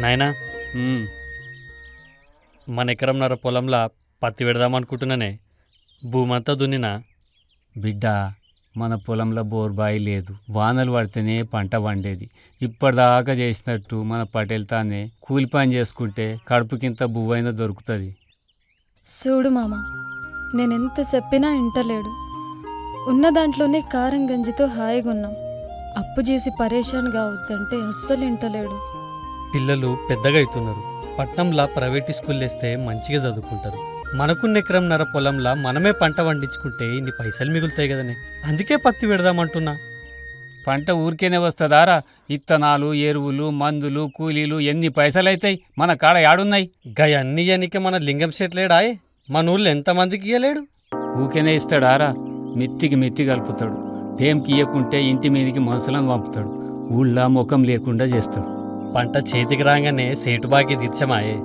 నాయనా ఉమ్, మన ఎకరంన్నర పొలంలో పత్తి పెడదామనుకుంటున్నానే. భూమంతా దున్నినా. బిడ్డ మన పొలంలో బోర్బాయి లేదు. వానలు పడితేనే పంట పండేది. ఇప్పటిదాకా చేసినట్టు మన పటేల్ తానే కూలి పని చేసుకుంటే కడుపుకింత బువ్వైనా దొరుకుతుంది. చూడు మామ, నేనెంత చెప్పినా ఇంటలేడు. ఉన్న దాంట్లోనే కారం గంజితో హాయిగా ఉన్నాం. అప్పు చేసి పరేషాన్ కావద్దంటే అస్సలు ఇంటలేడు. పిల్లలు పెద్దగా అవుతున్నారు. పట్నంలో ప్రైవేట్ స్కూల్ వేస్తే మంచిగా చదువుకుంటారు. మనకున్న ఎకరంన్నర పొలంలో మనమే పంట పండించుకుంటే ఇన్ని పైసలు మిగులుతాయి కదనే. అందుకే పత్తి పెడదామంటున్నా. పంట ఊరికేనే వస్తుందారా? ఇత్తనాలు, ఎరువులు, మందులు, కూలీలు ఎన్ని పైసలు అవుతాయి? మన కాడ యాడున్నాయి? గయన్ని ఇయనికే మన లింగం సెట్ లేడాయే. మన ఊళ్ళో ఎంతమందికి ఇయ్యలేడు. ఊకేనే ఇస్తాడారా? మెత్తికి మెత్తి కలుపుతాడు. టేంకి ఇయ్యకుంటే ఇంటి మీదికి మనుషులను పంపుతాడు. ఊళ్ళో ముఖం లేకుండా చేస్తాడు. పంట చేతికి రాగానే సేటు బాకి తీర్చమాయే.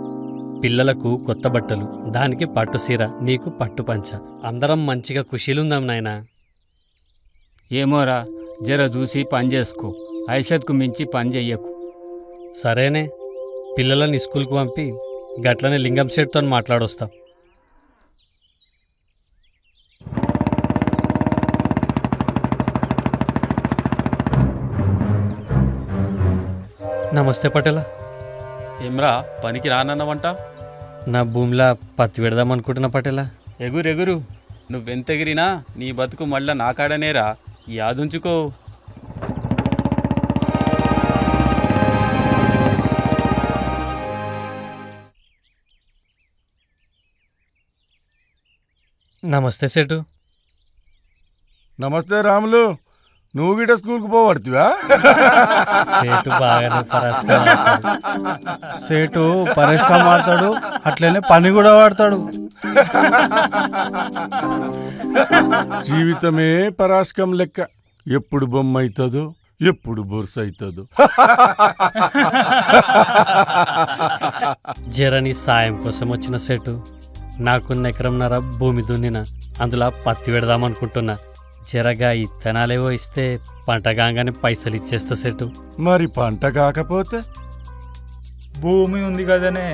పిల్లలకు కొత్త బట్టలు, దానికి పట్టు సీర, నీకు పట్టు పంచ. అందరం మంచిగా ఖుషీలుందాం నాయనా. ఏమోరా, జర చూసి పని చేసుకో. ఐషత్కు మించి పని చెయ్యకు. సరేనే, పిల్లలని స్కూల్కి పంపి గట్లనే లింగం సెట్తో మాట్లాడొస్తాం. నమస్తే పటేలా. ఏమ్రా పనికి రానన్నవంట? నా భూమిలో పత్తి పెడదామనుకుంటున్నా పటేలా. ఎగురెగురు, నువ్వెంతెగిరినా నీ బతుకు మళ్ళా నా కాడనేరా. యాదుంచుకో. నమస్తే సేటు. నమస్తే రాములు, నువ్వు గిట స్కూల్కి పోవడుతువా? సేటు బాగానే పరాచకాలు ఆడతాడు. సేటు పరిశ్రమ వాడతాడు, అట్లనే పని కూడా వాడతాడు. జీవితమే పరాశకం లెక్క. ఎప్పుడు బొమ్మ అవుతుందో, ఎప్పుడు బొరుసు అవుతుందో. జరని సాయం కోసం వచ్చిన సేటు. నాకున్న ఎకరంన్నర భూమి దున్నిన, అందులో పత్తి పెడదామనుకుంటున్నా. జరగా ఇత్తనాలేవో ఇస్తే పంట కాగానే పైసలు ఇచ్చేస్తా సేటు. మరి పంట కాకపోతే? భూమి ఉంది కదనే.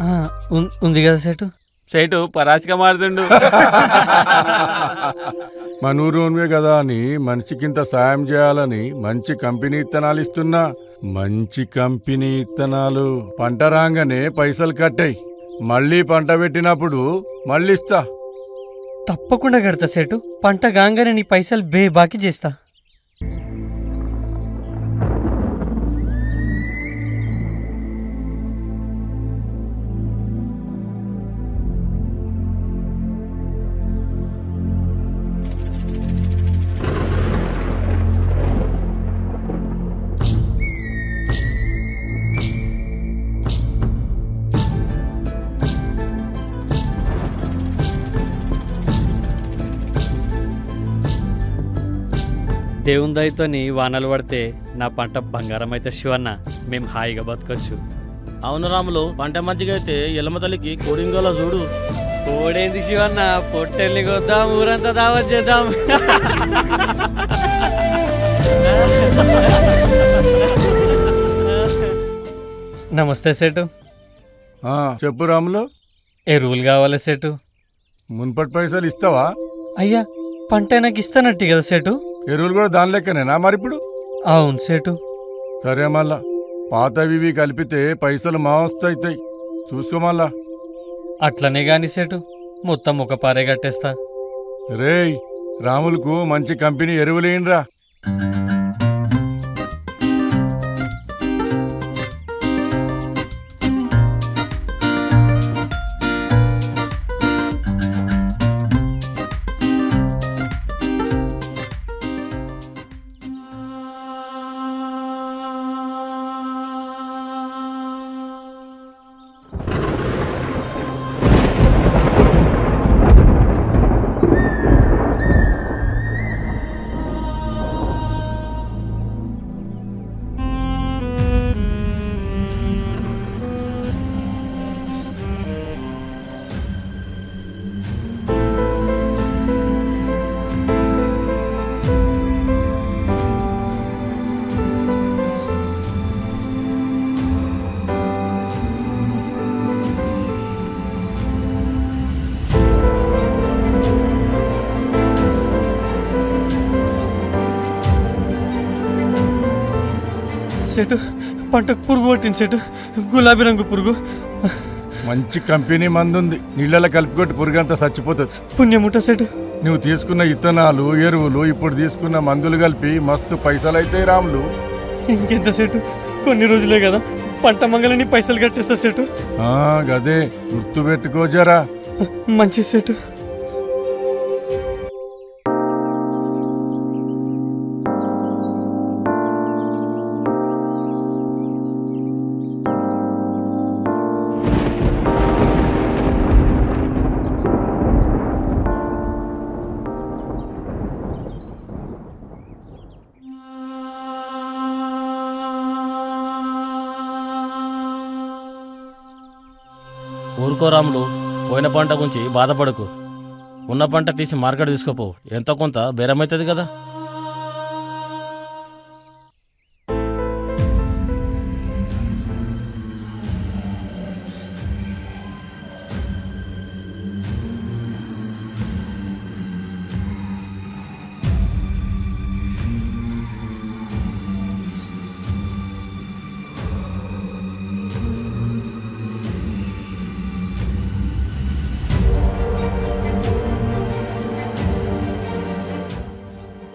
ఆ, ఉంది కదా సేటు. సేటు పరాచిక మారుతుండు. మనూరువే కదా అని మనిషికింత సాయం చేయాలని మంచి కంపెనీ ఇత్తనాలు ఇస్తున్నా. మంచి కంపెనీ ఇత్తనాలు పంట రాగానే పైసలు కట్టాయి. మళ్ళీ పంట పెట్టినప్పుడు మళ్ళీ ఇస్తా. తప్పకుండా కడతా సేటు. పంట కాగానే నీ పైసలు బాకీ చేస్తా. దేవుని దయతోని వానలు పడితే నా పంట బంగారం అయితే శివన్న, మేము హాయిగా బతకొచ్చు. అవును రాములు, పంట మంచిగా అయితే ఎల్లమ్మ తల్లికి కోడింగోలో చూడు. కోడేంది శివన్న, పొట్టెల్ని కొద్దాం, ఊరంతా దావత్ చేద్దాం. నమస్తే సేటు. చెప్పు రాములు, ఎరువులు కావాలి సేటు. మున్పటి పైసలు ఇస్తావా? అయ్యా, పంట నాకు ఇస్తానట్టు కదా సేటు. ఎరువులు కూడా దాని లెక్కనేనా మరిప్పుడు? అవును సేటు. సరే మళ్ళా పాతవి కలిపితే పైసలు మస్తు అవుతాయి, చూసుకో మళ్ళా. అట్లనే గాని సేటు, మొత్తం ఒక పారే కట్టేస్తా. రేయ్, రాములకు మంచి కంపెనీ ఎరువులేయండిరా. సెటు పంటకు పురుగు పట్టింది సెటు, గులాబీ రంగు పురుగు. మంచి కంపెనీ మందుంది, నీళ్ళలో కలిపికొట్టి పురుగంతా చచ్చిపోతుంది. పుణ్యముట సెటు. నువ్వు తీసుకున్న ఇత్తనాలు ఎరువులు ఇప్పుడు తీసుకున్న మందులు కలిపి మస్తు పైసలైతే రాములు. ఇంకెంత సెటు, కొన్ని రోజులే కదా, పంట మంగళని పైసలు కట్టేస్తా సెటు. గదే గుర్తు పెట్టుకో జరా. మంచి సెటు. ఊరుకో రాములు, పోయిన పంట గురించి బాధపడకు. ఉన్న పంట తీసి మార్కెట్ తీసుకోపో, ఎంతో కొంత బేరమవుతుంది కదా.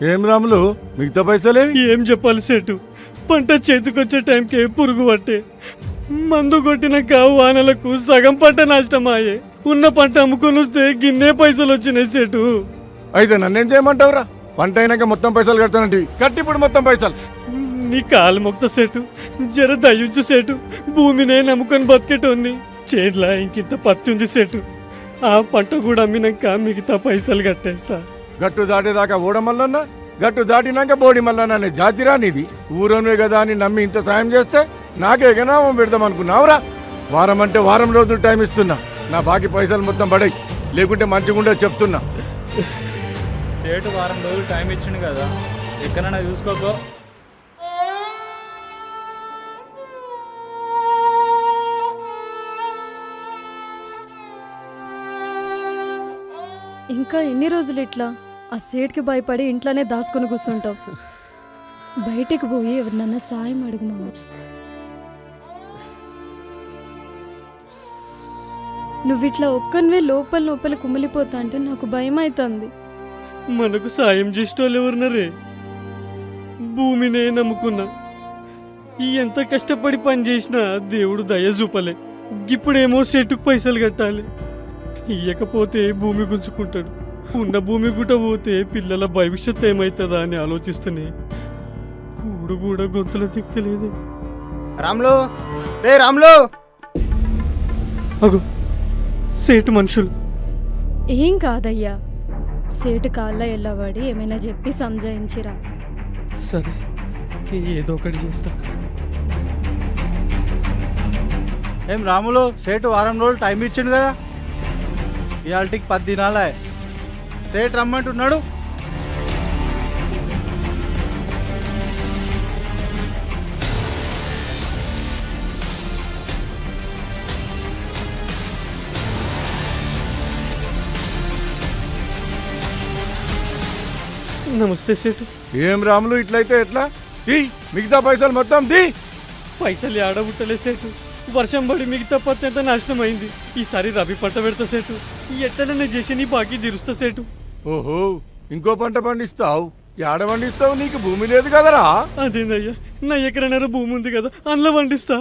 ఏం రాములు, మిగతా పైసలే? ఏం చెప్పాలి సెటు, పంట చేతికొచ్చే టైంకే పురుగు పట్టే, మందు కొట్టినాక వానలకు సగం పంట నష్టమాయే. ఉన్న పంట అమ్ముకొని వస్తే గిన్నే పైసలు వచ్చినాయి సెటు. అయితే నన్నేం చేయమంటావురా? పంట అయినాక మొత్తం పైసలు కడతానంటే కట్టి ఇప్పుడు మొత్తం పైసలు. నీ కాలు మొక్త సెటు, జర దయ్యుంచు సెటు. భూమినే నమ్ముకొని బతికేటోన్ని, చేన్లా ఇంకింత పత్తి ఉంది సెటు. ఆ పంట కూడా అమ్మినాక మిగతా పైసలు కట్టేస్తా. గట్టు దాటేదాకా ఓడమల్లన్నా, గట్టు దాటినాక బోడి మల్లన్నా అనే జాతిరా నీది. ఊరోనే కదా అని నమ్మి ఇంత సాయం చేస్తే నాకే గనామం పెడదాం అనుకున్నావురా? వారం అంటే వారం రోజులు టైం ఇస్తున్నా, నా బాకీ పైసలు మొత్తం పడై, లేకుంటే మంచిగుండే చెప్తున్నా. సేటు వారం రోజులు టైం ఇచ్చిండు కదా, ఎక్కడైనా చూసుకోకో. ఇంకా ఎన్ని రోజులు ఇట్లా ఆ సేట్కి భయపడి ఇంట్లోనే దాచుకొని కూర్చుంటావు? బయటికి పోయి ఎవరినన్నా సాయం అడుగు మామ. నువ్విట్లా ఒక్కనివే లోపల లోపల కుమిలిపోతా అంటే నాకు భయం అవుతుంది. మనకు సాయం చేసేటోళ్ళు ఎవరున్నారే? భూమినే నమ్ముకున్నా, ఎంత కష్టపడి పని చేసినా దేవుడు దయ చూపలే. ఇప్పుడేమో చెట్టుకు పైసలు కట్టాలి, ఇయ్యకపోతే భూమి గుంజుకుంటాడు. ఉన్న భూమి గుట్ట పోతే పిల్లల భవిష్యత్తు ఏమవుతుందా అని ఆలోచిస్తూనే కూడు కూడా గొంతులో దిక్కలేదు. రాములు, రే రాములు. అగో సేటు మనుషులు. ఏం కాదయ్యా, సేటు కాళ్ళ ఎల్లవాడి ఏమైనా చెప్పి సంజాయించిరా. సరే, ఏదో ఒకటి చేస్తా. ఏం రాములు, సేటు వారం రోజులు టైం ఇచ్చిండు కదా, ఇవాళకి 10 దినాలే. సేటు రమ్మంటున్నాడు. నమస్తే సేటు. ఏం రాములు, ఇట్లయితే ఎట్లా? దీ మిగతా పైసలు మొత్తం దీ. పైసలు ఆడబుట్టలే సేటు, వర్షం పడి మిగతా పత్తి అంతా నాశనం అయింది. ఈసారి రబీ పంట పెడతా సేటు, ఎట్లనే చేసి నీ బాకీ తీరుస్తా సేటు. ఓహో, ఇంకో పంట పండిస్తావు? ఏడ పండిస్తావు? నీకు భూమి లేదు కదరా? అదేందయ్యా, నా ఎకరన్నర భూమి ఉంది కదా, అందులో పండిస్తా.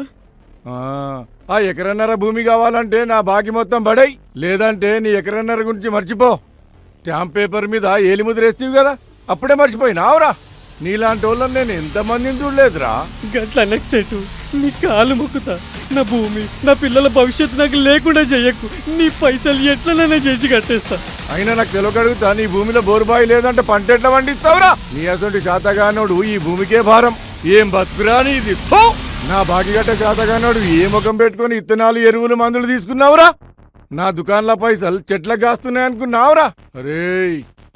ఆ ఎకరన్నర భూమి కావాలంటే నా బాకీ మొత్తం పడై, లేదంటే నీ ఎకరన్నర గురించి మర్చిపో. స్టాంప్ పేపర్ మీద ఏలిముద్రేస్తావు కదా, అప్పుడే మర్చిపోయినావురా? నీలాంటి వాళ్ళని నేను ఎంతమందిని చూడలేదురా. గట్ల అనకు సేటు, నీ కాలు మొక్కుతా. నా భూమి, నా పిల్లల భవిష్యత్తు నాకు లేకుండా చెయ్యకు. నీ పైసలు ఎట్లనైనా చేసి కట్టేస్తా. అయినా నాకు తెలియకడుగుతా, నీ భూమిలో బోరుబాయి లేదంటే పంట ఎట్లా పండిస్తావురా? నీ అసలు శాతగానోడు ఈ భూమికే భారం. ఏం బతుకురా నీది? థూ! నా బాకిగట్ట శాతగానోడు ఏ ముఖం పెట్టుకుని ఇత్తనాలు ఎరువులు మందులు తీసుకున్నావురా? నా దుకాణంలో పైసలు చెట్లకు కాస్తున్నాయి అనుకున్నావురా? అరే,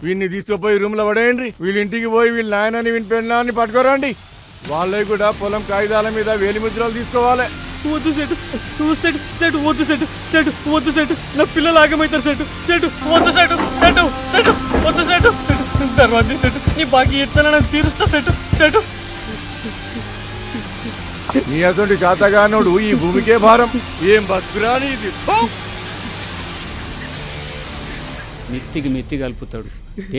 వీడిని తీసుకుపోయి రూమ్లో పడేయండి. వీళ్ళ ఇంటికి పోయి వీళ్ళ నాయనని వీని పెళ్ళాన్ని పట్టుకోరండి. వాళ్ళవి కూడా పొలం కాగితాల మీద వేలి ముద్రలు తీసుకోవాలి. వద్దు సెటు, సెటు సెటు వద్దు సెటు, సెటు వద్దు సెటు, నా పిల్లలు ఆగమవుతారు సెటు. సెటు వద్దు సెటు, సెటు సెటు వద్దు సెటు, తర్వాత సెటు నీ బాకీ ఎట్లా తీరుస్తా సెటు. సెటు నీ అసలు శాతగానోడు ఈ భూమికే భారం. ఏం బతుకురా నీది? ఫు! మిత్తికి మిత్తి కలుపుతాడు.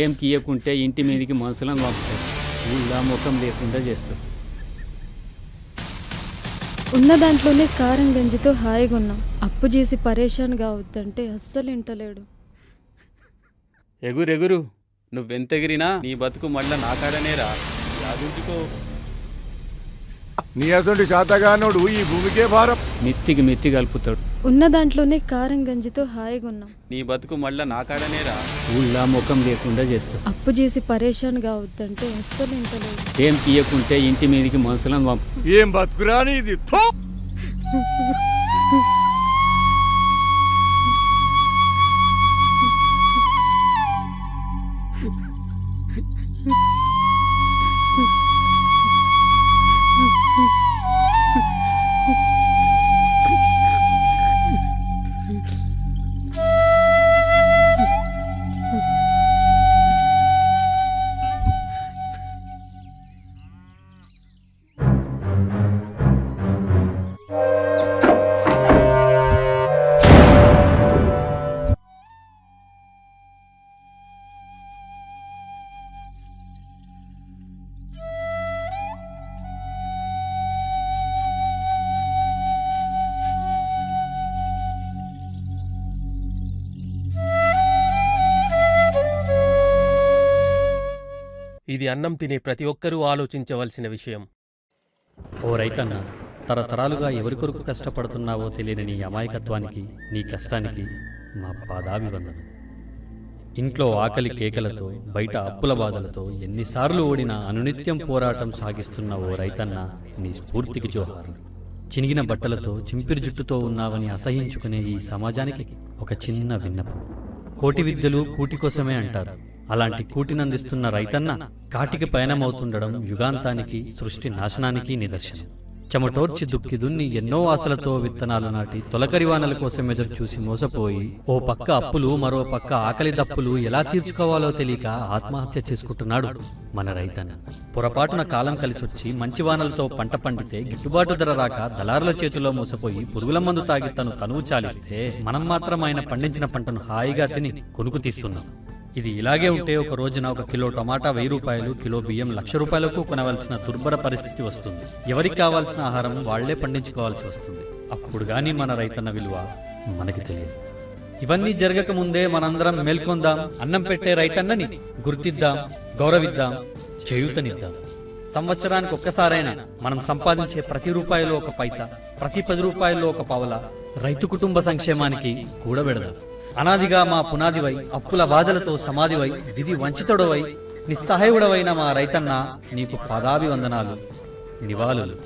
ఏం కీయకుంటే ఇంటి మీదకి మనుషులను పంపుతాడు. ఊళ్ళో ముఖం లేకుండా చేస్తాడు. ఉన్న దాంట్లోనే కారం గంజితో హాయిగా ఉన్నాం. అప్పు చేసి పరేషాన్ కావద్దంటే అస్సలు ఇంటలేడు. ఎగురెగురు, నువ్వెంతెగిరినా నీ బతుకు మళ్ళా నా కాడనేరా. యాదుంచుకో. నీ అసలు శాతగానోడు ఈ భూమికే భారం. మిత్తికి మిత్తి కలుపుతాడు. ఉన్న దాంట్లోనే కారం గంజితో హాయిగా ఉన్నాం. నీ బతుకు మళ్ళా నా కాడనేరా. ఊళ్ళో ముఖం లేకుండా చేస్తాడు. అప్పు చేసి పరేషాన్ కావద్దంటే అస్సలు ఇంటలేడు. ఏం కీయకుంటే ఇంటి మీదకి మనుషులను పంపు. ఏం బతుకురా నీది? థు! ఇది అన్నం తినే ప్రతి ఒక్కరూ ఆలోచించవలసిన విషయం. ఓ రైతన్న, తరతరాలుగా ఎవరి కొరకు కష్టపడుతున్నావో తెలియని నీ అమాయకత్వానికి, నీ కష్టానికి మా పాదాభివందనం. ఇంట్లో ఆకలి కేకలతో, బయట అప్పుల బాధలతో ఎన్నిసార్లు ఓడినా అనునిత్యం పోరాటం సాగిస్తున్న ఓ రైతన్న, నీ స్ఫూర్తికి జోహార్లు. చినిగిన బట్టలతో, చింపిరి జుట్టుతో ఉన్నావని అసహించుకునే ఈ సమాజానికి ఒక చిన్న విన్నపం. కోటి విద్యలు కూటి కోసమే అంటారు. అలాంటి కూటినందిస్తున్న రైతన్న కాటికి పయనమవుతుండడం యుగాంతానికి, సృష్టి నాశనానికి నిదర్శనం. చెమటోర్చి దుక్కి దున్ని ఎన్నో ఆశలతో విత్తనాలు నాటి తొలకరి వానల కోసం ఎదురు చూసి మోసపోయి ఓ పక్క అప్పులు, మరో పక్క ఆకలి దప్పులు ఎలా తీర్చుకోవాలో తెలియక ఆత్మహత్య చేసుకుంటున్నాడు మన రైతన్న. పొరపాటున కాలం కలిసొచ్చి మంచి వానలతో పంట పండితే గిట్టుబాటు ధర రాక దళారుల చేతిలో మోసపోయి పురుగుల మందు తాగి తనువు చాలిస్తే మనం మాత్రం ఆయన పండించిన పంటను హాయిగా తిని కొనుకు తీస్తున్నాం. ఇది ఇలాగే ఉంటే ఒక రోజున ఒక కిలో టమాటా 1000 రూపాయలు, కిలో బియ్యం 1,00,000 రూపాయలకు కొనవలసిన దుర్భర పరిస్థితి వస్తుంది. ఎవరికి కావాల్సిన ఆహారం వాళ్లే పండించుకోవాల్సి వస్తుంది. అప్పుడు గాని మన రైతన్న విలువ మనకి తెలియదు. ఇవన్నీ జరగక ముందే మనందరం మేల్కొందాం. అన్నం పెట్టే రైతన్నని గుర్తిద్దాం, గౌరవిద్దాం, చేయూతనిద్దాం. సంవత్సరానికి ఒక్కసారైనా మనం సంపాదించే ప్రతి రూపాయలో ఒక పైసా, ప్రతి 10 రూపాయల్లో ఒక పావల రైతు కుటుంబ సంక్షేమానికి కూడబెడదాం. అనాదిగా మా పునాదివై, అప్పుల బాధలతో సమాధివై, విధి వంచితుడవై, నిస్సహాయుడవైన మా రైతన్న నీకు పాదాభివందనాలు, నివాళులు.